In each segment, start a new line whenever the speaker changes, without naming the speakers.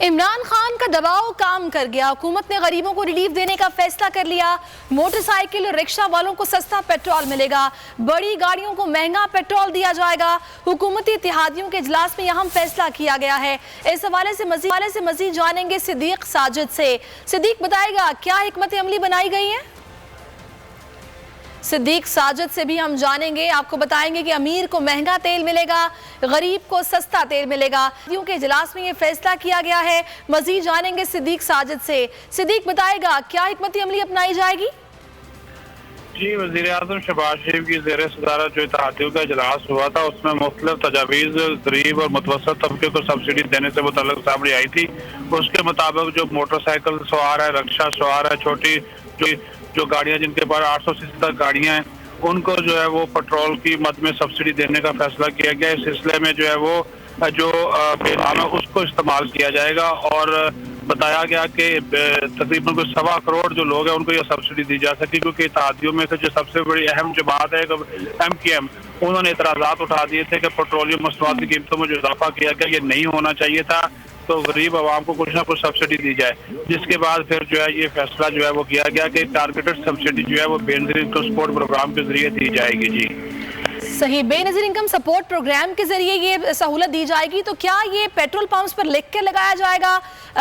इमरान खान का दबाव काम कर गया। हुकूमत ने गरीबों को रिलीफ देने का फैसला कर लिया। मोटरसाइकिल और रिक्शा वालों को सस्ता पेट्रोल मिलेगा, बड़ी गाड़ियों को महंगा पेट्रोल दिया जाएगा। हुकूमती इत्तेहादियों के इजलास में अहम फैसला किया गया है। इस हवाले से मजीद जानेंगे सिद्दीक साजिद से। सिद्दीक बताएगा क्या हिकमत अमली बनाई गई है। सिद्दीक साजिद से भी हम जानेंगे, आपको बताएंगे कि अमीर को महंगा तेल मिलेगा, गरीब को सस्ता तेल मिलेगा। के इजलास में ये फैसला किया गया है। मजीद जानेंगे सिद्दीक साजिद से। सिद्दीक बताएगा क्या हिकमत अमली अपनाई जाएगी।
जी, वज़ीर आज़म शहबाज शरीफ की ज़ेर सदारत जो इत्तेहादियों का इजलास हुआ था, उसमें मुख्तलिफ तजावीज़ गरीब और मुतवस्सित तबके को सब्सिडी देने से मुतल्लिक़ सामने आई थी। उसके मुताबिक जो मोटरसाइकिल सवार है, रिक्शा सवार है, छोटी जो गाड़ियाँ जिनके पास 800 सीसी तक गाड़ियाँ हैं, उनको जो है वो पेट्रोल की मद में सब्सिडी देने का फैसला किया गया। इस सिलसिले में जो है वो जो बेनाम है उसको इस्तेमाल किया जाएगा और बताया गया कि तकरीबन कोई 1.25 करोड़ जो लोग हैं उनको ये सब्सिडी दी जा सके, क्योंकि इत्तेहादियों में से जो सबसे बड़ी अहम जमात है MKM, उन्होंने एतराज़ात उठा दिए थे कि पेट्रोलियम मसनूआत की कीमतों में जो इजाफा किया गया ये नहीं होना चाहिए था, तो गरीब आवाम को कुछ ना कुछ सब्सिडी दी जाए। जिसके बाद फिर जो है ये फैसला जो है वो किया गया कि टारगेटेड सब्सिडी जो है वो बेनज़ीर इनकम सपोर्ट प्रोग्राम के जरिए दी जाएगी। जी
सही, बेनज़ीर इनकम सपोर्ट प्रोग्राम के जरिए ये सहूलत दी जाएगी। तो क्या ये पेट्रोल पंप्स पर लिख के लगाया जाएगा,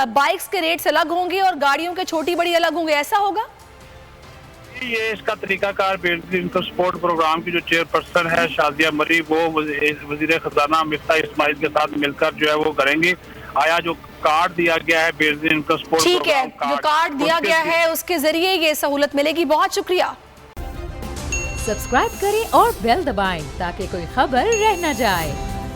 बाइक्स के रेट्स अलग होंगे और गाड़ियों के छोटी बड़ी अलग होंगे, ऐसा होगा?
ये इसका तरीकाकार बेनज़ीर इनकम सपोर्ट प्रोग्राम की जो चेयरपर्सन है शादिया मरी, वो वज़ीर खजाना मिफ्ता इस्माइल के साथ मिलकर जो है वो करेंगी। आया जो कार्ड दिया गया है बेनज़ीर इनकम सपोर्ट
ठीक है, जो कार्ड दिया गया है उसके जरिए ये सहूलत मिलेगी। बहुत शुक्रिया।
सब्सक्राइब करें और बेल दबाएं ताकि कोई खबर रह न जाए।